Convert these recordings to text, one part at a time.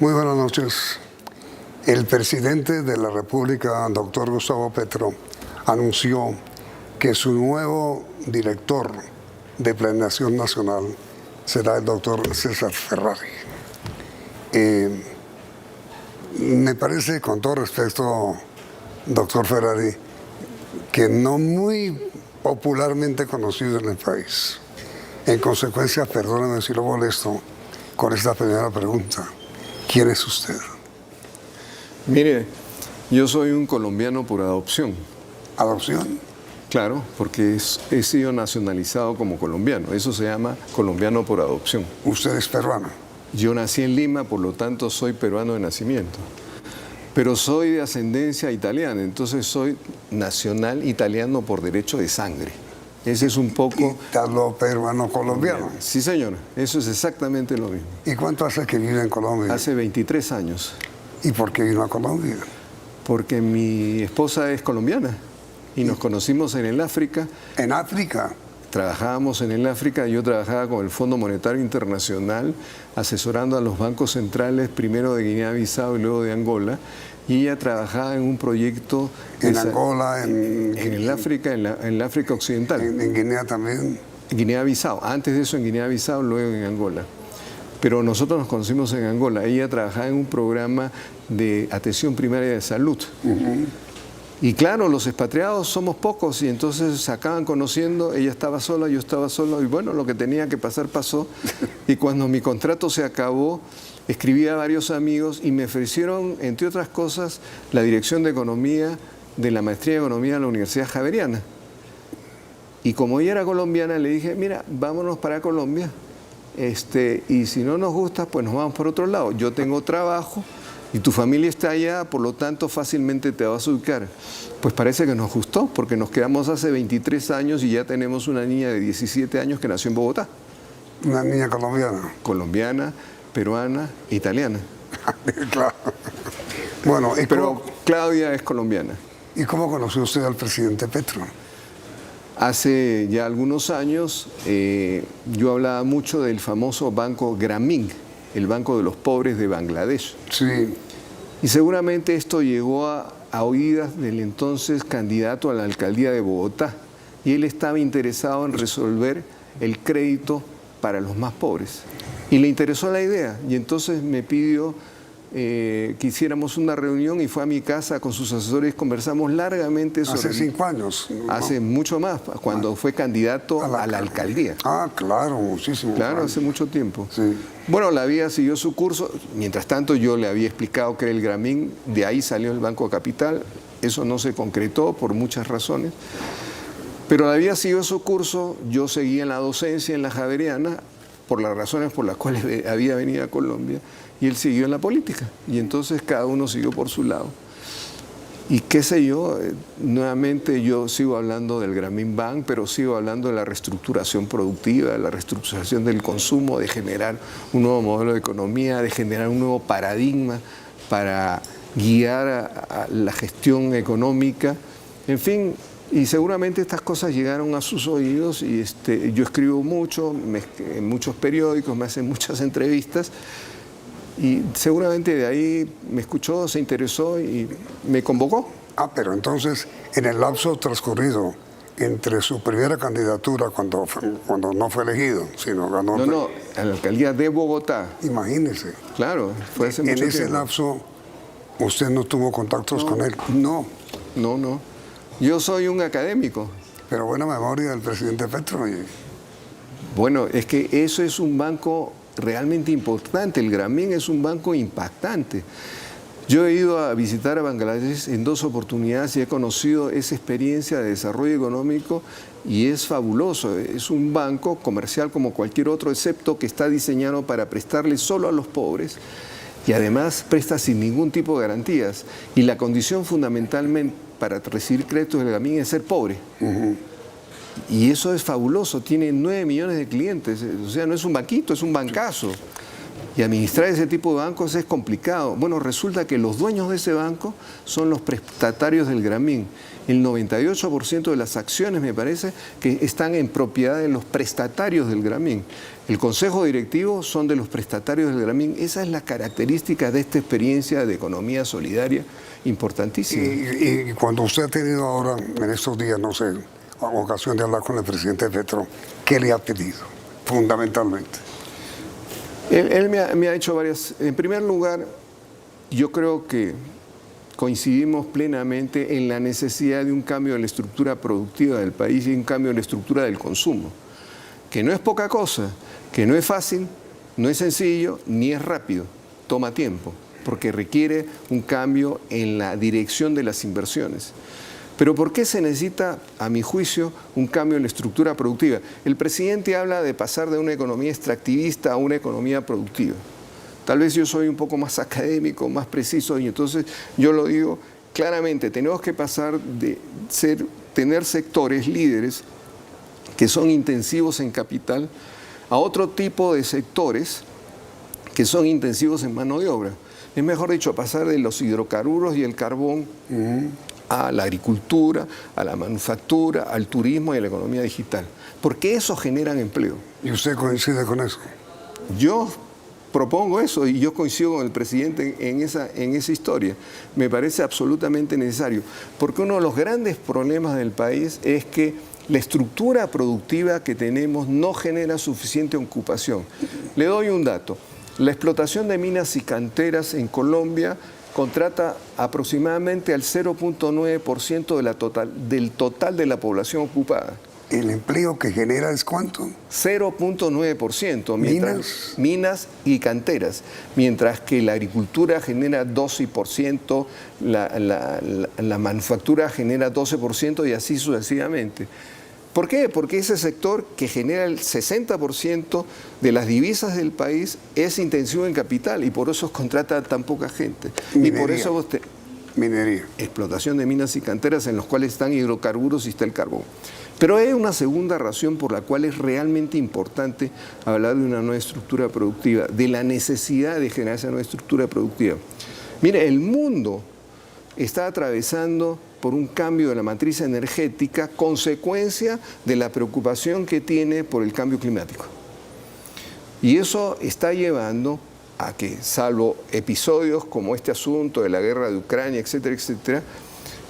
Muy buenas noches. El presidente de la República, doctor Gustavo Petro, anunció que su nuevo director de Planeación Nacional será el doctor César Ferrari. Me parece, con todo respeto, doctor Ferrari, que no muy popularmente conocido en el país. En consecuencia, perdóname si lo molesto con esta primera pregunta. ¿Quién es usted? Mire, yo soy un colombiano por adopción. ¿Adopción? Claro, porque he sido nacionalizado como colombiano. Eso se llama colombiano por adopción. ¿Usted es peruano? Yo nací en Lima, por lo tanto soy peruano de nacimiento. Pero soy de ascendencia italiana, entonces soy nacional italiano por derecho de sangre. Ese es un poco... Italo-peruano-colombiano. Sí, señor. Eso es exactamente lo mismo. ¿Y cuánto hace que vive en Colombia? Hace 23 años. ¿Y por qué vino a Colombia? Porque mi esposa es colombiana y nos conocimos en el África. ¿En África? Trabajábamos en el África, yo trabajaba con el Fondo Monetario Internacional, asesorando a los bancos centrales, primero de Guinea-Bissau y luego de Angola, y ella trabajaba en un proyecto... ¿En Angola? En el África, en el África Occidental. ¿En Guinea también? Guinea-Bissau, antes de eso en Guinea-Bissau, luego en Angola. Pero nosotros nos conocimos en Angola. Ella trabajaba en un programa de atención primaria de salud. Y claro, los expatriados somos pocos y entonces se acaban conociendo. Ella estaba sola, yo estaba solo y bueno, lo que tenía que pasar pasó. Y cuando mi contrato se acabó, escribí a varios amigos y me ofrecieron, entre otras cosas, la dirección de Economía de la Maestría de Economía de la Universidad Javeriana. Y como ella era colombiana, le dije, mira, vámonos para Colombia. Y si no nos gusta, pues nos vamos por otro lado. Yo tengo trabajo y tu familia está allá, por lo tanto fácilmente te vas a ubicar. Pues parece que nos gustó, porque nos quedamos hace 23 años y ya tenemos una niña de 17 años que nació en Bogotá. ¿Una niña colombiana? Colombiana, peruana, italiana. Claro. Bueno, pero Claudia es colombiana. ¿Y cómo conoció usted al presidente Petro? Hace ya algunos años yo hablaba mucho del famoso banco Grameen, el Banco de los Pobres de Bangladesh. Sí. Y seguramente esto llegó a oídas del entonces candidato a la alcaldía de Bogotá. Y él estaba interesado en resolver el crédito para los más pobres. Y le interesó la idea. Y entonces me pidió que hiciéramos una reunión y fue a mi casa con sus asesores, conversamos largamente sobre... ¿Hace 5 años? ¿No? Hace mucho más, cuando fue candidato a la alcaldía. Ah, claro, muchísimo. Claro, hace mucho tiempo. Sí. Bueno, la vía siguió su curso. Mientras tanto, yo le había explicado que era el Grameen, de ahí salió el Banco Capital. Eso no se concretó por muchas razones. Pero la vía siguió su curso. Yo seguí en la docencia en la Javeriana, por las razones por las cuales había venido a Colombia, y él siguió en la política. Y entonces cada uno siguió por su lado. Y qué sé yo, nuevamente yo sigo hablando del Grameen Bank, pero sigo hablando de la reestructuración productiva, de la reestructuración del consumo, de generar un nuevo modelo de economía, de generar un nuevo paradigma para guiar a la gestión económica. En fin, y seguramente estas cosas llegaron a sus oídos y yo escribo mucho, en muchos periódicos, me hacen muchas entrevistas y seguramente de ahí me escuchó, se interesó y me convocó. Ah, pero entonces en el lapso transcurrido entre su primera candidatura, cuando no fue elegido, sino ganó... No, a la alcaldía de Bogotá. Imagínese. Claro, fue hace mucho tiempo. En ese lapso, ¿usted no tuvo contactos con él? No. No. Yo soy un académico. Pero buena memoria del presidente Petro. Bueno, es que eso es un banco realmente importante. El Grameen es un banco impactante. Yo he ido a visitar a Bangladesh en 2 oportunidades y he conocido esa experiencia de desarrollo económico y es fabuloso. Es un banco comercial como cualquier otro, excepto que está diseñado para prestarle solo a los pobres y además presta sin ningún tipo de garantías. Y la condición fundamentalmente para recibir créditos del Grameen es ser pobre. Y eso es fabuloso, tiene 9 millones de clientes, o sea, no es un banquito, es un bancazo. Y administrar ese tipo de bancos es complicado. Bueno, resulta que los dueños de ese banco son los prestatarios del Grameen. El 98% de las acciones, me parece, que están en propiedad de los prestatarios del Gramín. El consejo directivo son de los prestatarios del Gramín. Esa es la característica de esta experiencia de economía solidaria importantísima. Y cuando usted ha tenido ahora, en estos días, no sé, ocasión de hablar con el presidente Petro, ¿qué le ha pedido fundamentalmente? Él me ha hecho varias... En primer lugar, yo creo que coincidimos plenamente en la necesidad de un cambio de la estructura productiva del país y un cambio de la estructura del consumo, que no es poca cosa, que no es fácil, no es sencillo, ni es rápido, toma tiempo, porque requiere un cambio en la dirección de las inversiones. Pero ¿por qué se necesita, a mi juicio, un cambio en la estructura productiva? El presidente habla de pasar de una economía extractivista a una economía productiva. Tal vez yo soy un poco más académico, más preciso, y entonces yo lo digo claramente, tenemos que pasar de tener sectores líderes que son intensivos en capital a otro tipo de sectores que son intensivos en mano de obra. Es mejor dicho, pasar de los hidrocarburos y el carbón a la agricultura, a la manufactura, al turismo y a la economía digital. Porque eso generan empleo. ¿Y usted coincide con eso? Yo propongo eso y yo coincido con el presidente en esa historia. Me parece absolutamente necesario. Porque uno de los grandes problemas del país es que la estructura productiva que tenemos no genera suficiente ocupación. Le doy un dato. La explotación de minas y canteras en Colombia contrata aproximadamente al 0.9% del total de la población ocupada. ¿El empleo que genera es cuánto? 0.9%. Minas y canteras. Mientras que la agricultura genera 12%, la manufactura genera 12% y así sucesivamente. ¿Por qué? Porque ese sector que genera el 60% de las divisas del país es intensivo en capital y por eso contrata tan poca gente. Minería. Y por eso Minería. Explotación de minas y canteras en los cuales están hidrocarburos y está el carbón. Pero hay una segunda razón por la cual es realmente importante hablar de una nueva estructura productiva, de la necesidad de generar esa nueva estructura productiva. Mire, el mundo está atravesando por un cambio de la matriz energética, consecuencia de la preocupación que tiene por el cambio climático. Y eso está llevando a que, salvo episodios como este asunto de la guerra de Ucrania, etcétera, etcétera,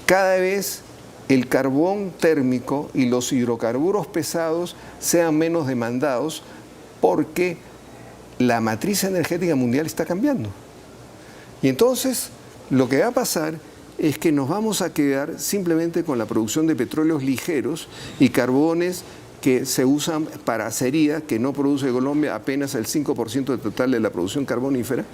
cada vez el carbón térmico y los hidrocarburos pesados sean menos demandados porque la matriz energética mundial está cambiando. Y entonces, lo que va a pasar es que nos vamos a quedar simplemente con la producción de petróleos ligeros y carbones que se usan para acería, que no produce Colombia, apenas el 5% del total de la producción carbonífera.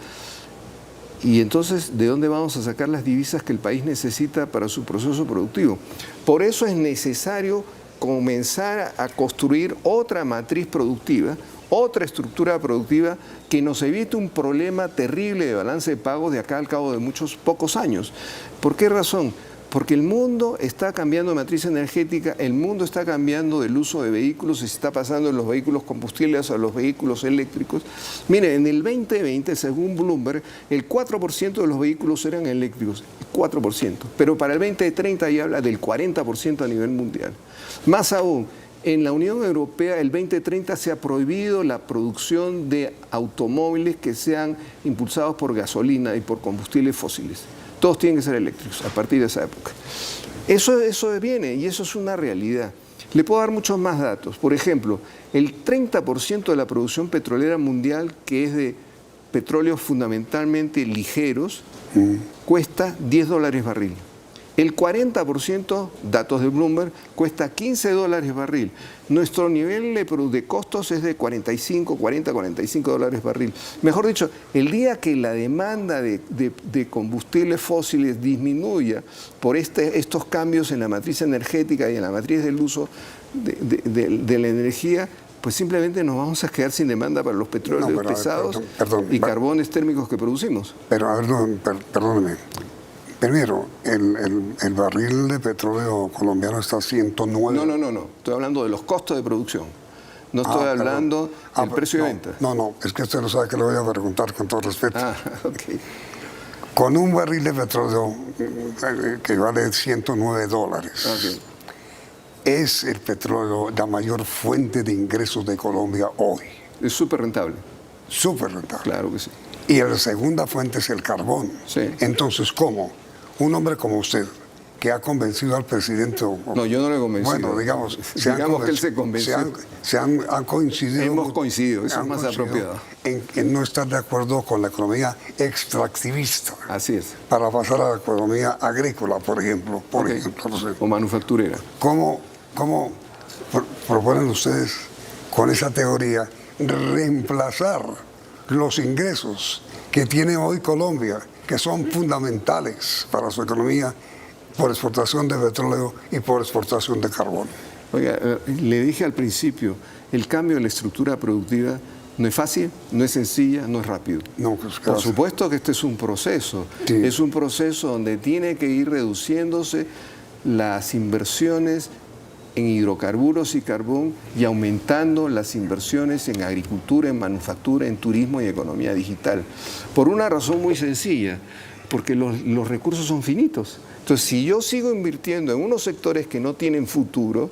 Y entonces, ¿de dónde vamos a sacar las divisas que el país necesita para su proceso productivo? Por eso es necesario comenzar a construir otra matriz productiva, otra estructura productiva que nos evite un problema terrible de balance de pagos de acá al cabo de pocos años. ¿Por qué razón? Porque el mundo está cambiando de matriz energética, el mundo está cambiando del uso de vehículos, se está pasando de los vehículos combustibles a los vehículos eléctricos. Mire, en el 2020, según Bloomberg, el 4% de los vehículos eran eléctricos, 4%. Pero para el 2030 ya habla del 40% a nivel mundial. Más aún, en la Unión Europea, el 2030 se ha prohibido la producción de automóviles que sean impulsados por gasolina y por combustibles fósiles. Todos tienen que ser eléctricos a partir de esa época. Eso viene y eso es una realidad. Le puedo dar muchos más datos. Por ejemplo, el 30% de la producción petrolera mundial, que es de petróleos fundamentalmente ligeros, cuesta $10 barril. El 40%, datos de Bloomberg, cuesta $15 barril. Nuestro nivel de costos es de $45 barril. Mejor dicho, el día que la demanda de combustibles fósiles disminuya por estos cambios en la matriz energética y en la matriz del uso de la energía, pues simplemente nos vamos a quedar sin demanda para los petróleos pesados y carbones térmicos que producimos. Pero, a ver, perdóneme. Primero, el barril de petróleo colombiano está a 109. No. Estoy hablando de los costos de producción. No estoy hablando del precio de venta. No, es que usted no sabe que le voy a preguntar con todo respeto. Ok. con un barril de petróleo que vale $109. Ok. Es el petróleo la mayor fuente de ingresos de Colombia hoy. Es súper rentable. Súper rentable. Claro que sí. Y la segunda fuente es el carbón. Sí. Entonces, ¿cómo? Un hombre como usted, que ha convencido al presidente... No, yo no lo he convencido. Bueno, digamos que él se convenció. Han coincidido... Hemos coincidido, eso es más apropiado. En no estar de acuerdo con la economía extractivista. Así es. Para pasar a la economía agrícola, por ejemplo. Okay. No sé. O manufacturera. ¿Cómo proponen ustedes con esa teoría reemplazar los ingresos que tiene hoy Colombia, que son fundamentales para su economía, por exportación de petróleo y por exportación de carbón? Oiga, le dije al principio, el cambio de la estructura productiva no es fácil, no es sencilla, no es rápido. No, pues, por supuesto que este es un proceso. Sí. Es un proceso donde tiene que ir reduciéndose las inversiones en hidrocarburos y carbón y aumentando las inversiones en agricultura, en manufactura, en turismo y economía digital. Por una razón muy sencilla, porque los recursos son finitos. Entonces, si yo sigo invirtiendo en unos sectores que no tienen futuro,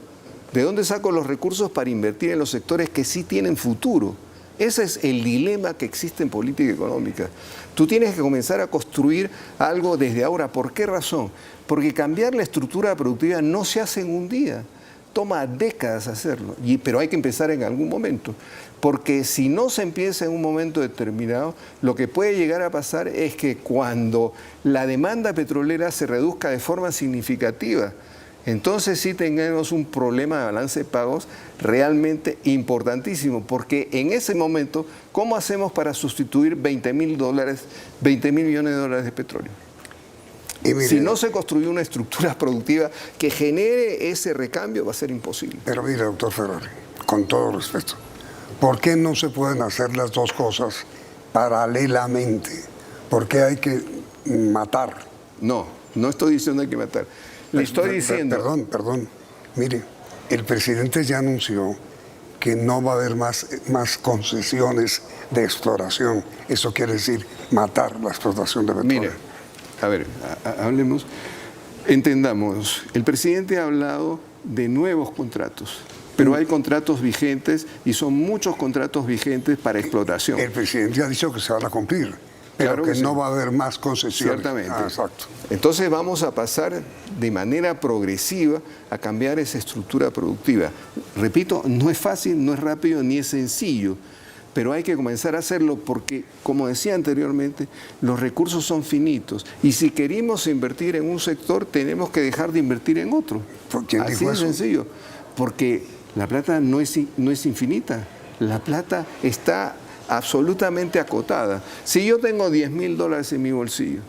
¿de dónde saco los recursos para invertir en los sectores que sí tienen futuro? Ese es el dilema que existe en política económica. Tú tienes que comenzar a construir algo desde ahora. ¿Por qué razón? Porque cambiar la estructura productiva no se hace en un día. Toma décadas hacerlo, pero hay que empezar en algún momento. Porque si no se empieza en un momento determinado, lo que puede llegar a pasar es que cuando la demanda petrolera se reduzca de forma significativa, entonces sí tengamos un problema de balance de pagos realmente importantísimo, porque en ese momento, ¿cómo hacemos para sustituir $20 mil millones de dólares de petróleo? Mire, si no se construye una estructura productiva que genere ese recambio, va a ser imposible. Pero mire, doctor Ferrari, con todo respeto, ¿por qué no se pueden hacer las dos cosas paralelamente? ¿Por qué hay que matar? No estoy diciendo hay que matar. Le estoy diciendo... Perdón. Mire, el presidente ya anunció que no va a haber más concesiones de exploración. Eso quiere decir matar la explotación de petróleo. Mire, a ver, hablemos, entendamos. El presidente ha hablado de nuevos contratos, pero hay contratos vigentes y son muchos contratos vigentes para explotación. El presidente ha dicho que se van a cumplir, pero claro que no va a haber más concesiones. Ciertamente. Exacto. Entonces vamos a pasar de manera progresiva a cambiar esa estructura productiva. Repito, no es fácil, no es rápido, ni es sencillo, pero hay que comenzar a hacerlo porque, como decía anteriormente, los recursos son finitos y si queremos invertir en un sector, tenemos que dejar de invertir en otro. Así de sencillo, porque la plata no es infinita, la plata está absolutamente acotada. Si yo tengo $10.000 en mi bolsillo,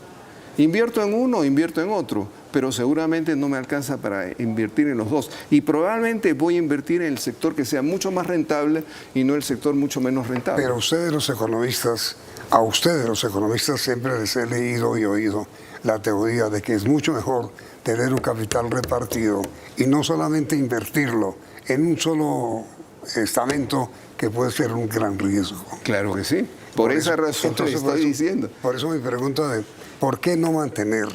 invierto en uno, invierto en otro, pero seguramente no me alcanza para invertir en los dos. Y probablemente voy a invertir en el sector que sea mucho más rentable y no el sector mucho menos rentable. Pero a ustedes los economistas siempre les he leído y oído la teoría de que es mucho mejor tener un capital repartido y no solamente invertirlo en un solo estamento que puede ser un gran riesgo. Claro que sí. Por esa razón te estoy diciendo. Por eso mi pregunta de ¿por qué no mantener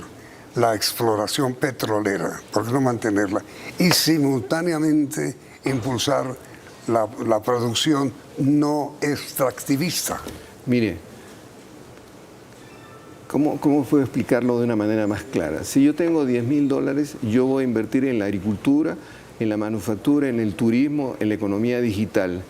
la exploración petrolera? ¿Por qué no mantenerla? Y simultáneamente impulsar la producción no extractivista. Mire, ¿cómo puedo explicarlo de una manera más clara? Si yo tengo $10.000, yo voy a invertir en la agricultura, en la manufactura, en el turismo, en la economía digital.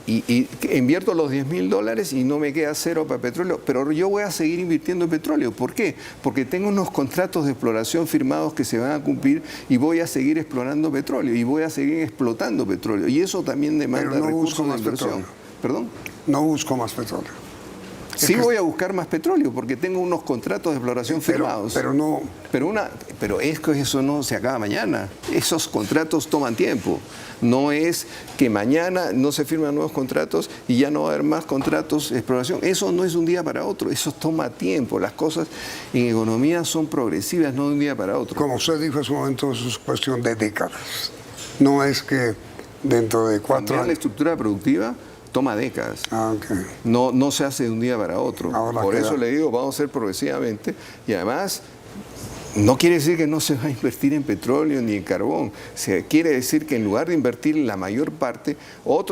Y invierto los $10.000 y no me queda cero para petróleo, pero yo voy a seguir invirtiendo en petróleo. ¿Por qué? Porque tengo unos contratos de exploración firmados que se van a cumplir y voy a seguir explorando petróleo y voy a seguir explotando petróleo. Y eso también demanda recursos de inversión. Petróleo. ¿Perdón? No busco más petróleo. Sí voy a buscar más petróleo porque tengo unos contratos de exploración firmados. Pero es que eso no se acaba mañana. Esos contratos toman tiempo. No es que mañana no se firman nuevos contratos y ya no va a haber más contratos de exploración. Eso no es de un día para otro. Eso toma tiempo. Las cosas en economía son progresivas, no de un día para otro. Como usted dijo en su momento, eso es cuestión de décadas. No es que dentro de 4 años... la estructura productiva toma décadas. Okay. No se hace de un día para otro. Ahora Por queda. eso le digo, vamos a hacer progresivamente. Y además, no quiere decir que no se va a invertir en petróleo ni en carbón. Quiere decir que en lugar de invertir la mayor parte,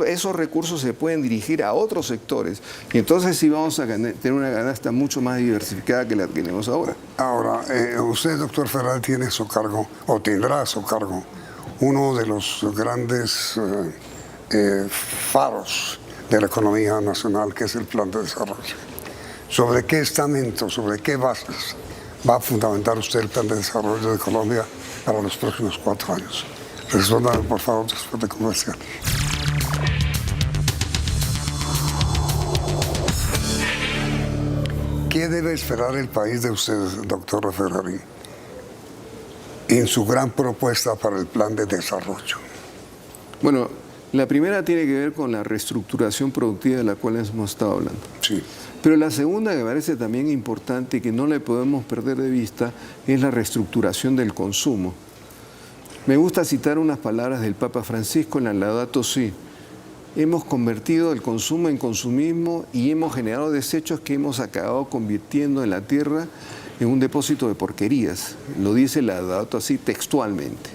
esos recursos se pueden dirigir a otros sectores. Y entonces sí vamos a tener una canasta mucho más diversificada que la que tenemos ahora. Ahora, usted, doctor Ferrari, tiene a su cargo, o tendrá a su cargo, uno de los grandes faros de la economía nacional, que es el Plan de Desarrollo. ¿Sobre qué estamento, sobre qué bases va a fundamentar usted el Plan de Desarrollo de Colombia para los próximos 4 años? Responda, por favor, después de comercial. ¿Qué debe esperar el país de usted, doctor Ferrari, en su gran propuesta para el Plan de Desarrollo? Bueno, la primera tiene que ver con la reestructuración productiva de la cual hemos estado hablando. Sí. Pero la segunda, que me parece también importante y que no le podemos perder de vista, es la reestructuración del consumo. Me gusta citar unas palabras del Papa Francisco en la Laudato Si. Hemos convertido el consumo en consumismo y hemos generado desechos que hemos acabado convirtiendo en la tierra en un depósito de porquerías. Lo dice la Laudato Si textualmente.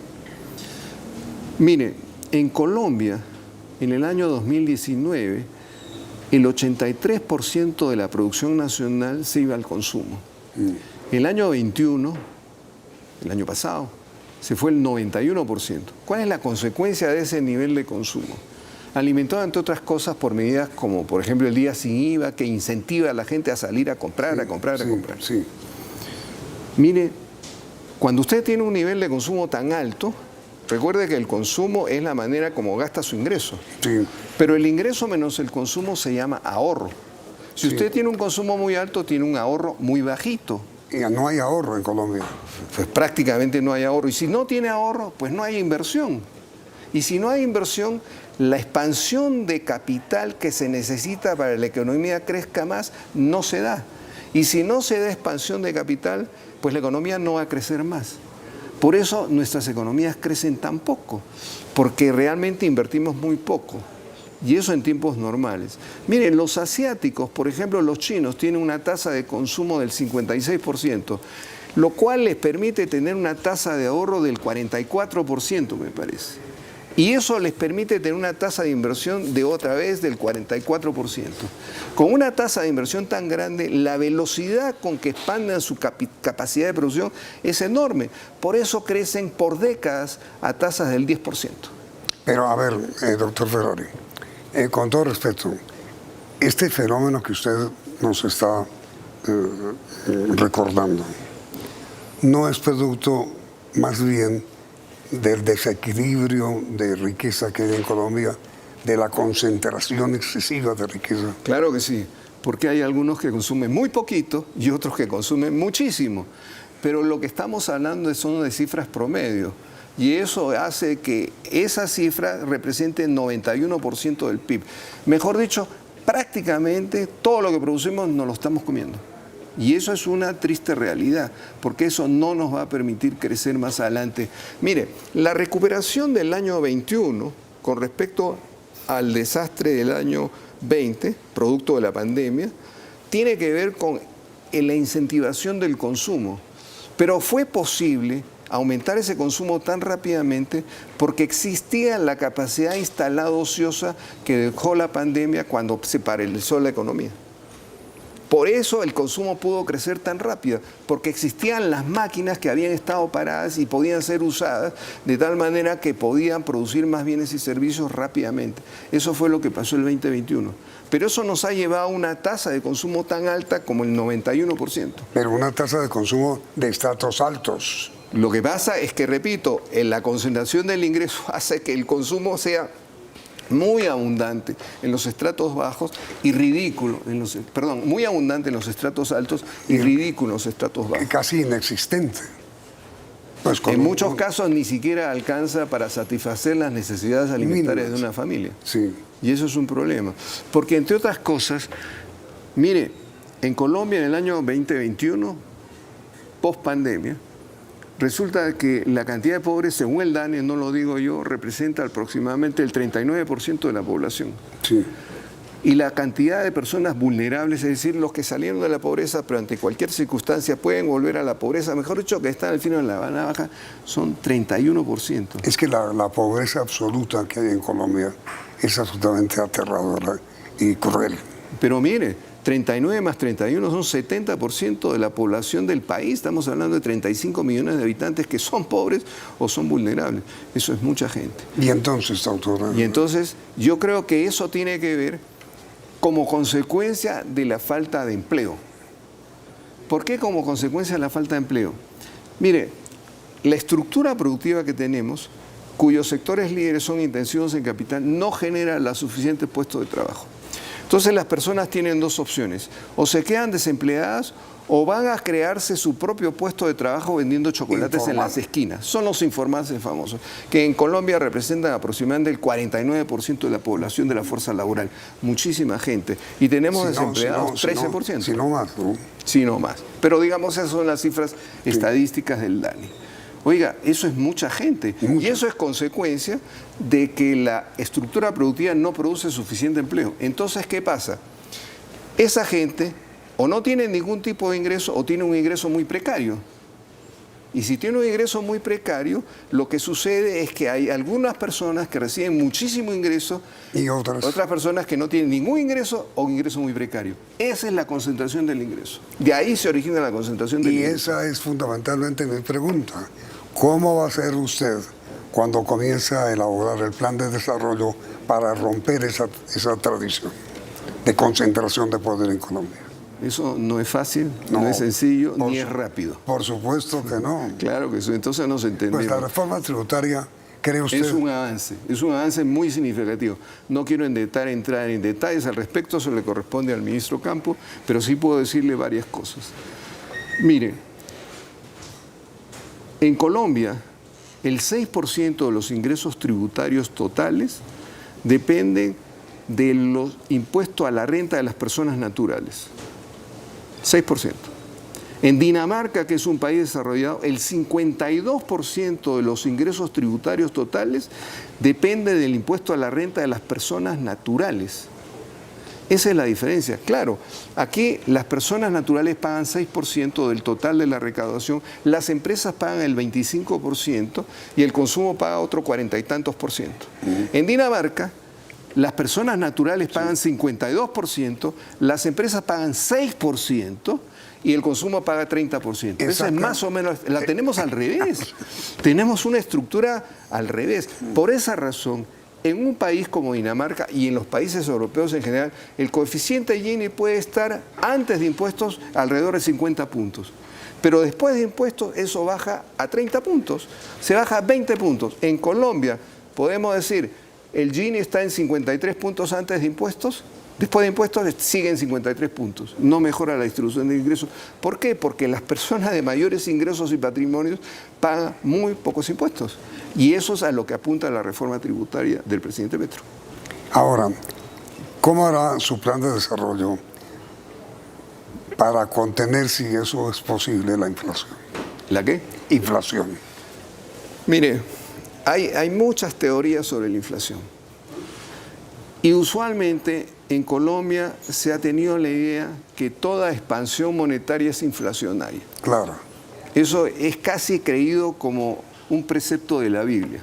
Mire, en Colombia, en el año 2019, el 83% de la producción nacional se iba al consumo. El año 21, el año pasado, se fue el 91%. ¿Cuál es la consecuencia de ese nivel de consumo? Alimentado, entre otras cosas, por medidas como, por ejemplo, el día sin IVA, que incentiva a la gente a salir a comprar, a comprar. Sí. Mire, cuando usted tiene un nivel de consumo tan alto, recuerde que el consumo es la manera como gasta su ingreso. Sí. Pero el ingreso menos el consumo se llama ahorro. Si usted tiene un consumo muy alto, tiene un ahorro muy bajito. Y no hay ahorro en Colombia. Pues prácticamente no hay ahorro. Y si no tiene ahorro, pues no hay inversión. Y si no hay inversión, la expansión de capital que se necesita para que la economía crezca más no se da. Y si no se da expansión de capital, pues la economía no va a crecer más. Por eso nuestras economías crecen tan poco, porque realmente invertimos muy poco. Y eso en tiempos normales. Miren, los asiáticos, por ejemplo, los chinos, tienen una tasa de consumo del 56%, lo cual les permite tener una tasa de ahorro del 44%, me parece. Y eso les permite tener una tasa de inversión de otra vez del 44%. Con una tasa de inversión tan grande, la velocidad con que expandan su capacidad de producción es enorme. Por eso crecen por décadas a tasas del 10%. Pero a ver, doctor Ferrari, con todo respeto, este fenómeno que usted nos está recordando, ¿no es producto más bien del desequilibrio de riqueza que hay en Colombia, de la concentración excesiva de riqueza? Claro que sí, porque hay algunos que consumen muy poquito y otros que consumen muchísimo. Pero lo que estamos hablando son de cifras promedio. Y eso hace que esa cifra represente el 91% del PIB. Mejor dicho, prácticamente todo lo que producimos nos lo estamos comiendo. Y eso es una triste realidad, porque eso no nos va a permitir crecer más adelante. Mire, la recuperación del año 21 con respecto al desastre del año 20, producto de la pandemia, tiene que ver con la incentivación del consumo. Pero fue posible aumentar ese consumo tan rápidamente porque existía la capacidad instalada ociosa que dejó la pandemia cuando se paralizó la economía. Por eso el consumo pudo crecer tan rápido, porque existían las máquinas que habían estado paradas y podían ser usadas de tal manera que podían producir más bienes y servicios rápidamente. Eso fue lo que pasó el 2021. Pero eso nos ha llevado a una tasa de consumo tan alta como el 91%. Pero una tasa de consumo de estratos altos. Lo que pasa es que, repito, la concentración del ingreso hace que el consumo sea muy abundante en los estratos bajos y ridículo, muy abundante en los estratos altos y ridículo en los estratos bajos. Casi inexistente. Pues en muchos casos ni siquiera alcanza para satisfacer las necesidades alimentarias de una familia. Sí. Y eso es un problema. Porque, entre otras cosas, mire, en Colombia en el año 2021, post pandemia, resulta que la cantidad de pobres, según el DANE, no lo digo yo, representa aproximadamente el 39% de la población. Sí. y la cantidad de personas vulnerables, es decir, los que salieron de la pobreza, pero ante cualquier circunstancia pueden volver a la pobreza, mejor dicho, que están al final de la navaja, son 31%. Es que la pobreza absoluta que hay en Colombia es absolutamente aterradora y cruel. Pero mire, 39 más 31 son 70% de la población del país. Estamos hablando de 35 millones de habitantes que son pobres o son vulnerables. Eso es mucha gente. Y entonces, doctora... Y entonces yo creo que eso tiene que ver como consecuencia de la falta de empleo. ¿Por qué como consecuencia de la falta de empleo? Mire, la estructura productiva que tenemos, cuyos sectores líderes son intensivos en capital, no genera los suficientes puestos de trabajo. Entonces las personas tienen dos opciones, o se quedan desempleadas o van a crearse su propio puesto de trabajo vendiendo chocolates en las esquinas. Son los informales famosos, que en Colombia representan aproximadamente el 49% de la población de la fuerza laboral. Muchísima gente. Y tenemos desempleados 13%. Si no más, ¿no? Si no más. Pero digamos, esas son las cifras estadísticas del DANI. Oiga, eso es mucha gente. Y eso es consecuencia de que la estructura productiva no produce suficiente empleo. Entonces, ¿qué pasa? Esa gente o no tiene ningún tipo de ingreso o tiene un ingreso muy precario. Y si tiene un ingreso muy precario, lo que sucede es que hay algunas personas que reciben muchísimo ingreso y otras personas que no tienen ningún ingreso o un ingreso muy precario. Esa es la concentración del ingreso. De ahí se origina la concentración del ingreso. Y esa es fundamentalmente mi pregunta. ¿Cómo va a ser usted cuando comience a elaborar el plan de desarrollo para romper esa tradición de concentración de poder en Colombia? Eso no es fácil, no es sencillo, ni es rápido. Por supuesto que no. Claro que sí, entonces nos entendemos. Pues la reforma tributaria, ¿cree usted? Es un avance muy significativo. No quiero entrar en detalles al respecto, eso le corresponde al ministro Campo, pero sí puedo decirle varias cosas. Mire, en Colombia, el 6% de los ingresos tributarios totales dependen de los impuestos a la renta de las personas naturales. 6%. En Dinamarca, que es un país desarrollado, el 52% de los ingresos tributarios totales depende del impuesto a la renta de las personas naturales. Esa es la diferencia. Claro, aquí las personas naturales pagan 6% del total de la recaudación, las empresas pagan el 25% y el consumo paga otro 40 y tantos %. En Dinamarca, las personas naturales pagan 52%, las empresas pagan 6% y el consumo paga 30%. Esa es más o menos, la tenemos al revés. Tenemos una estructura al revés. Por esa razón, en un país como Dinamarca y en los países europeos en general, el coeficiente Gini puede estar antes de impuestos alrededor de 50 puntos. Pero después de impuestos eso baja a 30 puntos, se baja a 20 puntos. En Colombia podemos decir, el Gini está en 53 puntos antes de impuestos, después de impuestos sigue en 53 puntos. No mejora la distribución de ingresos. ¿Por qué? Porque las personas de mayores ingresos y patrimonios pagan muy pocos impuestos. Y eso es a lo que apunta la reforma tributaria del presidente Petro. Ahora, ¿cómo hará su plan de desarrollo para contener, si eso es posible, la inflación? ¿La qué? Inflación. Mire, hay muchas teorías sobre la inflación. Y usualmente en Colombia se ha tenido la idea que toda expansión monetaria es inflacionaria. Claro. Eso es casi creído como un precepto de la Biblia.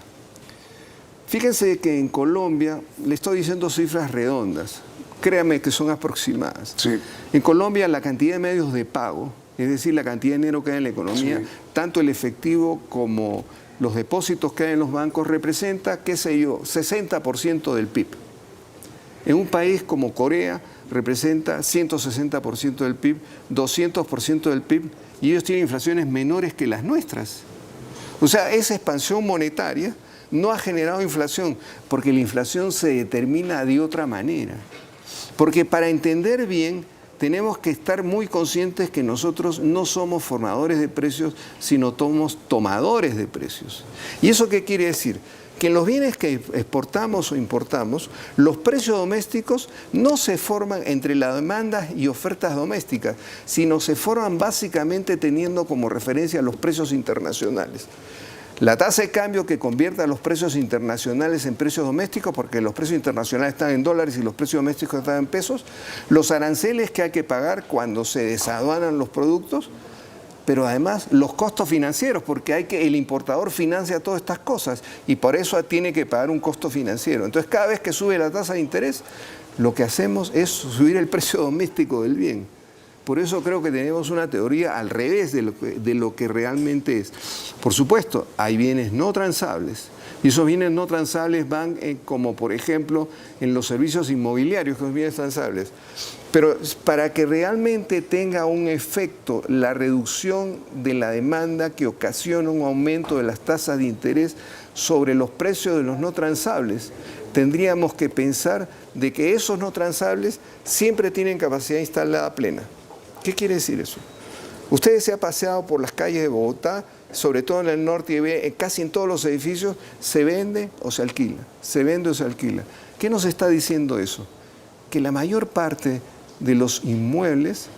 Fíjense que en Colombia, le estoy diciendo cifras redondas, créame que son aproximadas. Sí. En Colombia la cantidad de medios de pago, es decir, la cantidad de dinero que hay en la economía, sí, tanto el efectivo como los depósitos que hay en los bancos, representa, qué sé yo, 60% del PIB. En un país como Corea representa 160% del PIB, 200% del PIB, y ellos tienen inflaciones menores que las nuestras. O sea, esa expansión monetaria no ha generado inflación, porque la inflación se determina de otra manera. Porque para entender bien, tenemos que estar muy conscientes que nosotros no somos formadores de precios, sino somos tomadores de precios. ¿Y eso qué quiere decir? Que en los bienes que exportamos o importamos, los precios domésticos no se forman entre las demandas y ofertas domésticas, sino se forman básicamente teniendo como referencia los precios internacionales. La tasa de cambio que convierta los precios internacionales en precios domésticos, porque los precios internacionales están en dólares y los precios domésticos están en pesos, los aranceles que hay que pagar cuando se desaduanan los productos, pero además los costos financieros, porque el importador financia todas estas cosas y por eso tiene que pagar un costo financiero. Entonces, cada vez que sube la tasa de interés, lo que hacemos es subir el precio doméstico del bien. Por eso creo que tenemos una teoría al revés de lo que realmente es. Por supuesto, hay bienes no transables. Y esos bienes no transables van como, por ejemplo, en los servicios inmobiliarios, que son bienes transables. Pero para que realmente tenga un efecto la reducción de la demanda que ocasiona un aumento de las tasas de interés sobre los precios de los no transables, tendríamos que pensar de que esos no transables siempre tienen capacidad instalada plena. ¿Qué quiere decir eso? Ustedes se han paseado por las calles de Bogotá, sobre todo en el norte, y ve, casi en todos los edificios se vende o se alquila, se vende o se alquila. ¿Qué nos está diciendo eso? Que la mayor parte de los inmuebles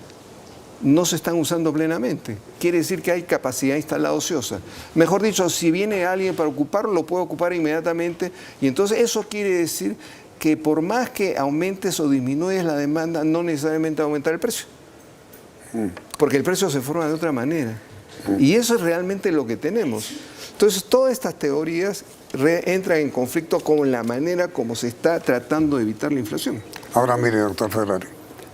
no se están usando plenamente. Quiere decir que hay capacidad instalada ociosa. Mejor dicho, si viene alguien para ocuparlo, lo puede ocupar inmediatamente. Y entonces eso quiere decir que por más que aumentes o disminuyes la demanda, no necesariamente va a aumentar el precio. Porque el precio se forma de otra manera. Y eso es realmente lo que tenemos. Entonces, todas estas teorías entran en conflicto con la manera como se está tratando de evitar la inflación. Ahora, mire, doctor Ferrari,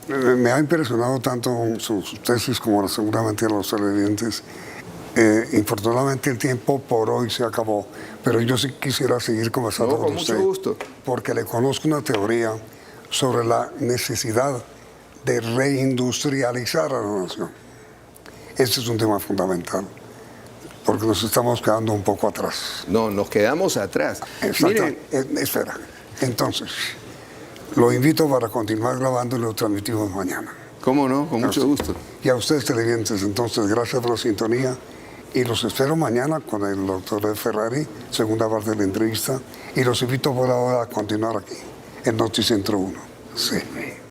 me ha impresionado tanto sus tesis como seguramente a los televidentes. Infortunadamente el tiempo por hoy se acabó, pero yo sí quisiera seguir conversando con usted. Mucho gusto. Porque le conozco una teoría sobre la necesidad de reindustrializar a la nación. Este es un tema fundamental, porque nos estamos quedando un poco atrás. No, nos quedamos atrás. Exacto. Espera. Entonces, lo invito para continuar grabando y lo transmitimos mañana. ¿Cómo no? Con mucho gusto. Y a ustedes televidentes, entonces, gracias por la sintonía y los espero mañana con el doctor Ferrari, segunda parte de la entrevista, y los invito por ahora a continuar aquí, en Noticentro 1. Sí.